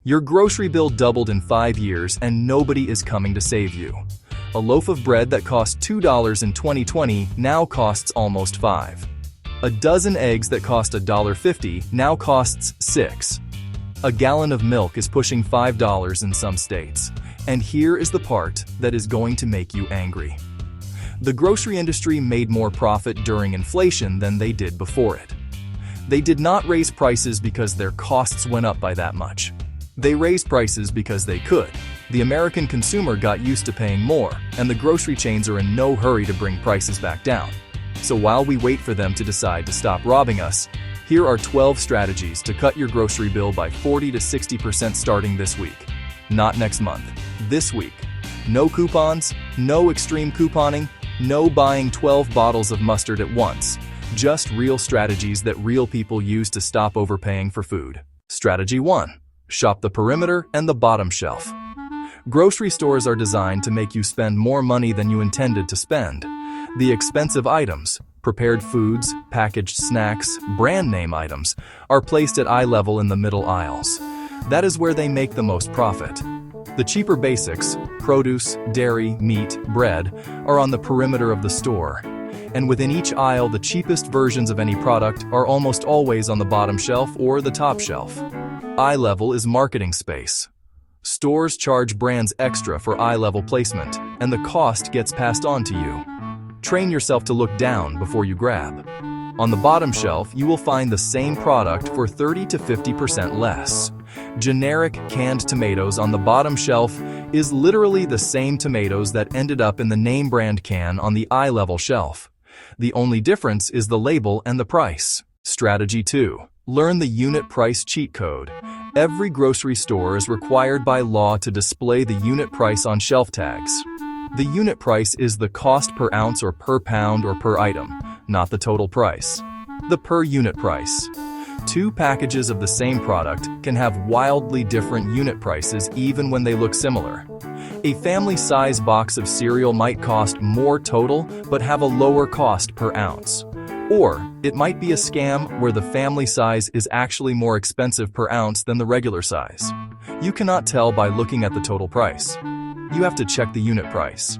Your grocery bill doubled in 5 years and nobody is coming to save you. A loaf of bread that cost $2 in 2020 now costs almost $5. A dozen eggs that cost $1.50 now costs $6. A gallon of milk is pushing $5 in some states. And here is the part that is going to make you angry. The grocery industry made more profit during inflation than they did before it. They did not raise prices because their costs went up by that much. They raised prices because they could. The American consumer got used to paying more, and the grocery chains are in no hurry to bring prices back down. So while we wait for them to decide to stop robbing us, here are 12 strategies to cut your grocery bill by 40 to 60% starting this week. Not next month, this week. No coupons, no extreme couponing, no buying 12 bottles of mustard at once. Just real strategies that real people use to stop overpaying for food. Strategy 1. Shop the perimeter and the bottom shelf. Grocery stores are designed to make you spend more money than you intended to spend. The expensive items, prepared foods, packaged snacks, brand name items, are placed at eye level in the middle aisles. That is where they make the most profit. The cheaper basics, produce, dairy, meat, bread, are on the perimeter of the store. And within each aisle, the cheapest versions of any product are almost always on the bottom shelf or the top shelf. Eye level is marketing space. Stores charge brands extra for eye level placement, and the cost gets passed on to you. Train yourself to look down before you grab. On the bottom shelf, you will find the same product for 30 to 50% less. Generic canned tomatoes on the bottom shelf is literally the same tomatoes that ended up in the name brand can on the eye level shelf. The only difference is the label and the price. Strategy 2. Learn the unit price cheat code. Every grocery store is required by law to display the unit price on shelf tags. The unit price is the cost per ounce or per pound or per item, not the total price. The per unit price. 2 packages of the same product can have wildly different unit prices even when they look similar. A family-size box of cereal might cost more total but have a lower cost per ounce. Or it might be a scam where the family size is actually more expensive per ounce than the regular size. You cannot tell by looking at the total price. You have to check the unit price.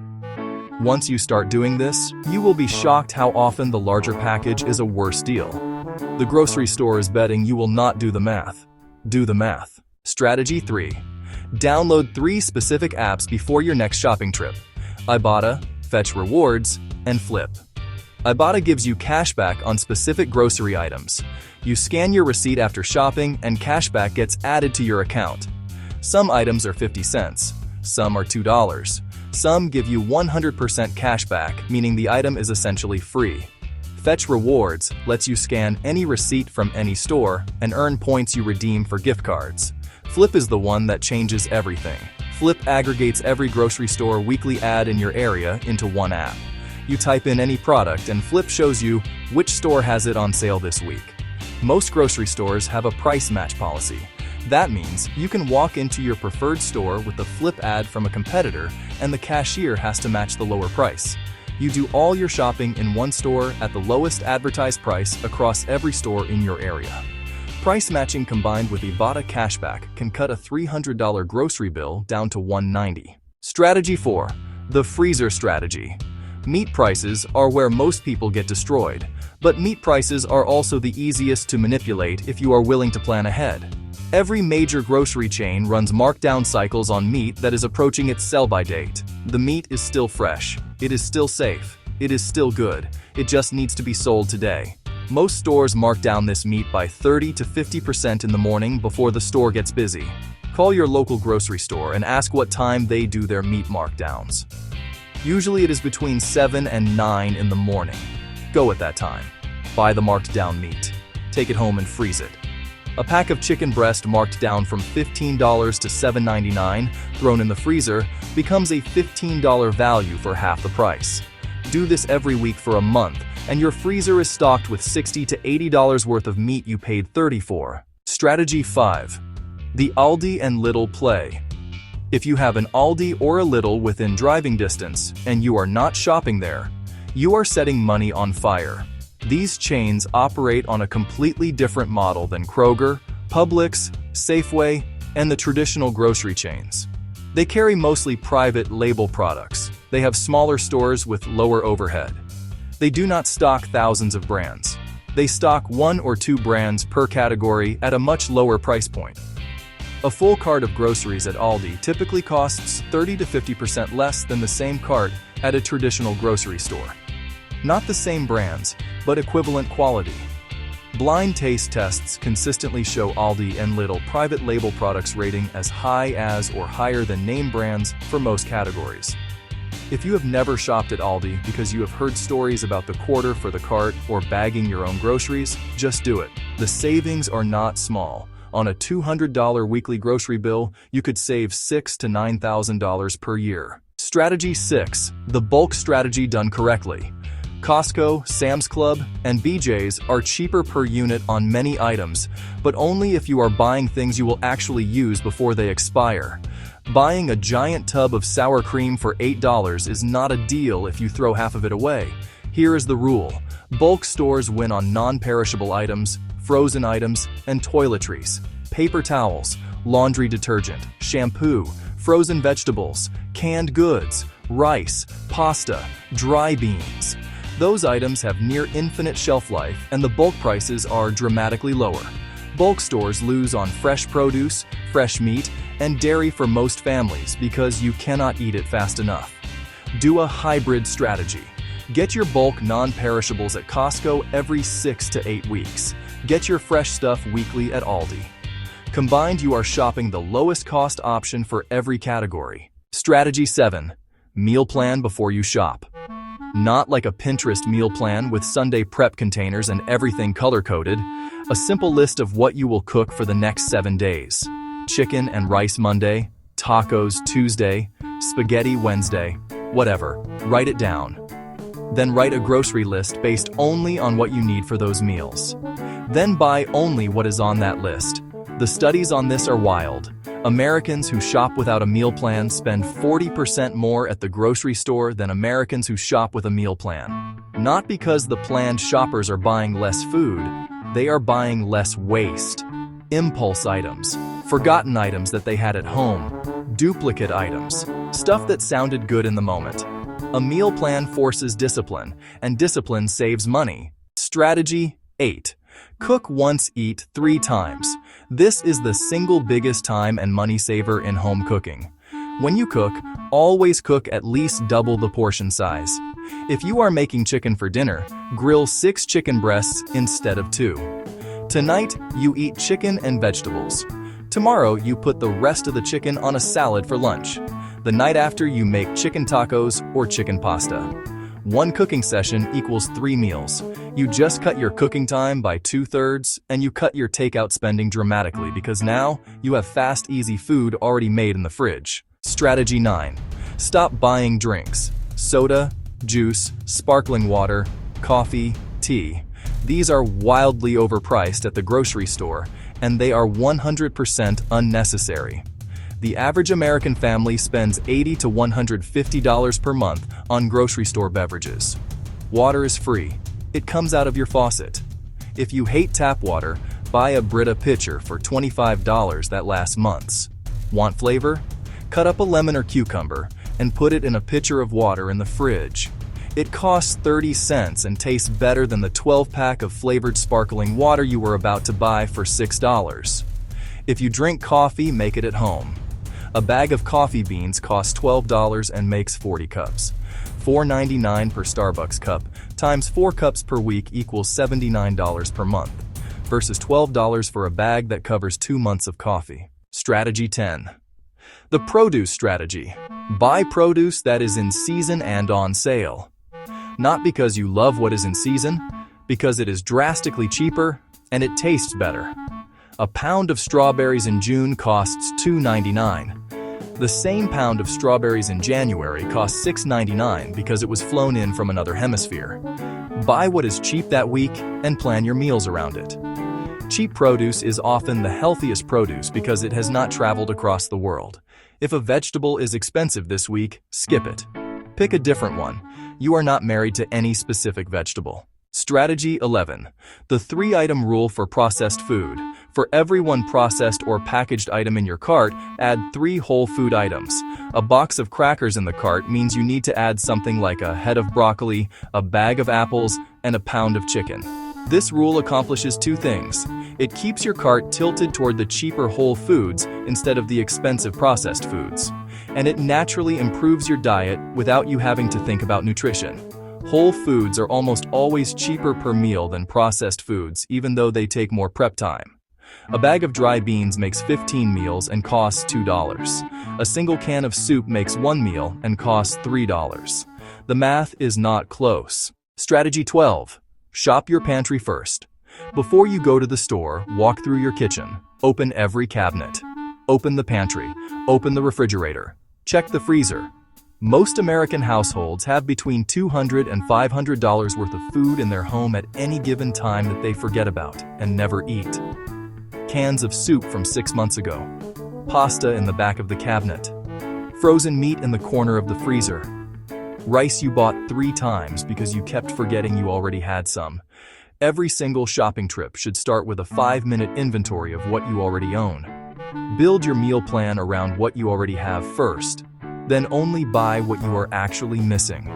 Once you start doing this, you will be shocked how often the larger package is a worse deal. The grocery store is betting you will not do the math. Do the math. Strategy 3. Download 3 specific apps before your next shopping trip: Ibotta, Fetch Rewards, and Flip. Ibotta gives you cashback on specific grocery items. You scan your receipt after shopping and cashback gets added to your account. Some items are 50 cents, some are $2. Some give you 100% cashback, meaning the item is essentially free. Fetch Rewards lets you scan any receipt from any store and earn points you redeem for gift cards. Flip is the one that changes everything. Flip aggregates every grocery store weekly ad in your area into one app. You type in any product and Flip shows you which store has it on sale this week. Most grocery stores have a price match policy. That means you can walk into your preferred store with the Flip ad from a competitor and the cashier has to match the lower price. You do all your shopping in one store at the lowest advertised price across every store in your area. Price matching combined with Ibotta cashback can cut a $300 grocery bill down to $190. Strategy 4. The freezer strategy. Meat prices are where most people get destroyed, but meat prices are also the easiest to manipulate if you are willing to plan ahead. Every major grocery chain runs markdown cycles on meat that is approaching its sell-by date. The meat is still fresh, it is still safe, it is still good, it just needs to be sold today. Most stores mark down this meat by 30 to 50% in the morning before the store gets busy. Call your local grocery store and ask what time they do their meat markdowns. Usually it is between 7 and 9 in the morning. Go at that time. Buy the marked down meat. Take it home and freeze it. A pack of chicken breast marked down from $15 to $7.99, thrown in the freezer, becomes a $15 value for half the price. Do this every week for a month, and your freezer is stocked with $60 to $80 worth of meat you paid $30 for. Strategy 5. The Aldi and Lidl play. If you have an Aldi or a Lidl within driving distance and you are not shopping there, you are setting money on fire. These chains operate on a completely different model than Kroger, Publix, Safeway, and the traditional grocery chains. They carry mostly private label products. They have smaller stores with lower overhead. They do not stock thousands of brands. They stock 1 or 2 brands per category at a much lower price point. A full cart of groceries at Aldi typically costs 30 to 50% less than the same cart at a traditional grocery store. Not the same brands, but equivalent quality. Blind taste tests consistently show Aldi and Lidl private label products rating as high as or higher than name brands for most categories. If you have never shopped at Aldi because you have heard stories about the quarter for the cart or bagging your own groceries, just do it. The savings are not small. On a $200 weekly grocery bill, you could save $6,000 to $9,000 per year. Strategy 6. The bulk strategy done correctly. Costco, Sam's Club, and BJ's are cheaper per unit on many items, but only if you are buying things you will actually use before they expire. Buying a giant tub of sour cream for $8 is not a deal if you throw half of it away. Here is the rule. Bulk stores win on non-perishable items, frozen items, and toiletries, paper towels, laundry detergent, shampoo, frozen vegetables, canned goods, rice, pasta, dry beans. Those items have near infinite shelf life and the bulk prices are dramatically lower. Bulk stores lose on fresh produce, fresh meat, and dairy for most families because you cannot eat it fast enough. Do a hybrid strategy. Get your bulk non-perishables at Costco every 6 to 8 weeks. Get your fresh stuff weekly at Aldi. Combined, you are shopping the lowest cost option for every category. Strategy 7. Meal plan before you shop. Not like a Pinterest meal plan with Sunday prep containers and everything color-coded. A simple list of what you will cook for the next 7 days. Chicken and rice Monday, tacos Tuesday, spaghetti Wednesday, whatever. Write it down. Then write a grocery list based only on what you need for those meals. Then buy only what is on that list. The studies on this are wild. Americans who shop without a meal plan spend 40% more at the grocery store than Americans who shop with a meal plan. Not because the planned shoppers are buying less food, they are buying less waste. Impulse items, forgotten items that they had at home, duplicate items, stuff that sounded good in the moment. A meal plan forces discipline, and discipline saves money. Strategy 8. Cook once, eat 3 times. This is the single biggest time and money saver in home cooking. When you cook, always cook at least double the portion size. If you are making chicken for dinner, grill 6 chicken breasts instead of 2. Tonight, you eat chicken and vegetables. Tomorrow, you put the rest of the chicken on a salad for lunch. The night after, you make chicken tacos or chicken pasta. 1 cooking session equals 3 meals. You just cut your cooking time by 2/3 and you cut your takeout spending dramatically because now you have fast, easy food already made in the fridge. Strategy 9. Stop buying drinks. Soda, juice, sparkling water, coffee, tea. These are wildly overpriced at the grocery store, and they are 100% unnecessary. The average American family spends $80 to $150 per month on grocery store beverages. Water is free. It comes out of your faucet. If you hate tap water, buy a Brita pitcher for $25 that lasts months. Want flavor? Cut up a lemon or cucumber and put it in a pitcher of water in the fridge. It costs 30 cents and tastes better than the 12-pack of flavored sparkling water you were about to buy for $6. If you drink coffee, make it at home. A bag of coffee beans costs $12 and makes 40 cups. $4.99 per Starbucks cup times 4 cups per week equals $79 per month, versus $12 for a bag that covers 2 months of coffee. Strategy 10. The produce strategy. Buy produce that is in season and on sale. Not because you love what is in season, because it is drastically cheaper and it tastes better. A pound of strawberries in June costs $2.99. The same pound of strawberries in January costs $6.99 because it was flown in from another hemisphere. Buy what is cheap that week and plan your meals around it. Cheap produce is often the healthiest produce because it has not traveled across the world. If a vegetable is expensive this week, skip it. Pick a different one. You are not married to any specific vegetable. Strategy 11. The 3-item rule for processed food. For every one processed or packaged item in your cart, add 3 whole food items. A box of crackers in the cart means you need to add something like a head of broccoli, a bag of apples, and a pound of chicken. This rule accomplishes 2 things. It keeps your cart tilted toward the cheaper whole foods instead of the expensive processed foods. And it naturally improves your diet without you having to think about nutrition. Whole foods are almost always cheaper per meal than processed foods, even though they take more prep time. A bag of dry beans makes 15 meals and costs $2. A single can of soup makes 1 meal and costs $3. The math is not close. Strategy 12. Shop your pantry first. Before you go to the store, walk through your kitchen. Open every cabinet. Open the pantry. Open the refrigerator. Check the freezer. Most American households have between $200 and $500 worth of food in their home at any given time that they forget about and never eat. Cans of soup from 6 months ago. Pasta in the back of the cabinet. Frozen meat in the corner of the freezer. Rice you bought 3 times because you kept forgetting you already had some. Every single shopping trip should start with a 5-minute inventory of what you already own. Build your meal plan around what you already have first. Then only buy what you are actually missing.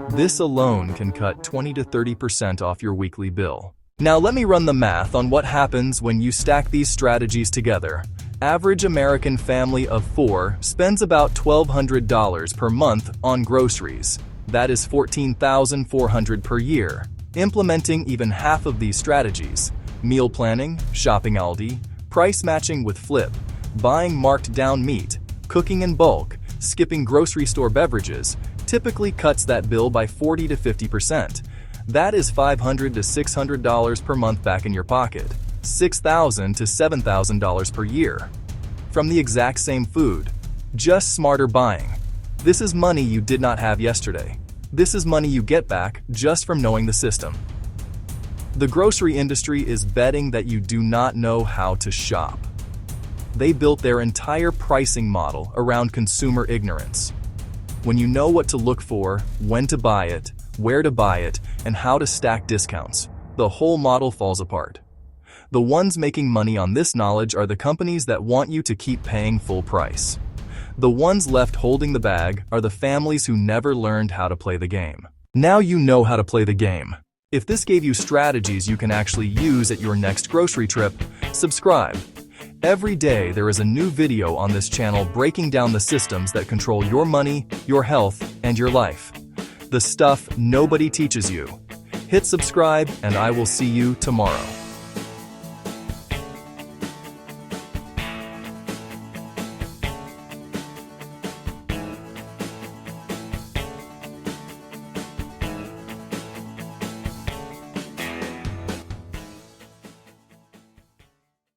This alone can cut 20 to 30% off your weekly bill. Now let me run the math on what happens when you stack these strategies together. Average American family of 4 spends about $1,200 per month on groceries. That is $14,400 per year. Implementing even half of these strategies, meal planning, shopping Aldi, price matching with Flip, buying marked down meat, cooking in bulk, skipping grocery store beverages, typically cuts that bill by 40 to 50%. That is $500 to $600 per month back in your pocket, $6,000 to $7,000 per year. From the exact same food, just smarter buying. This is money you did not have yesterday. This is money you get back just from knowing the system. The grocery industry is betting that you do not know how to shop. They built their entire pricing model around consumer ignorance. When you know what to look for, when to buy it, where to buy it, and how to stack discounts, the whole model falls apart. The ones making money on this knowledge are the companies that want you to keep paying full price. The ones left holding the bag are the families who never learned how to play the game. Now you know how to play the game. If this gave you strategies you can actually use at your next grocery trip, subscribe. Every day there is a new video on this channel breaking down the systems that control your money, your health, and your life. The stuff nobody teaches you. Hit subscribe and I will see you tomorrow.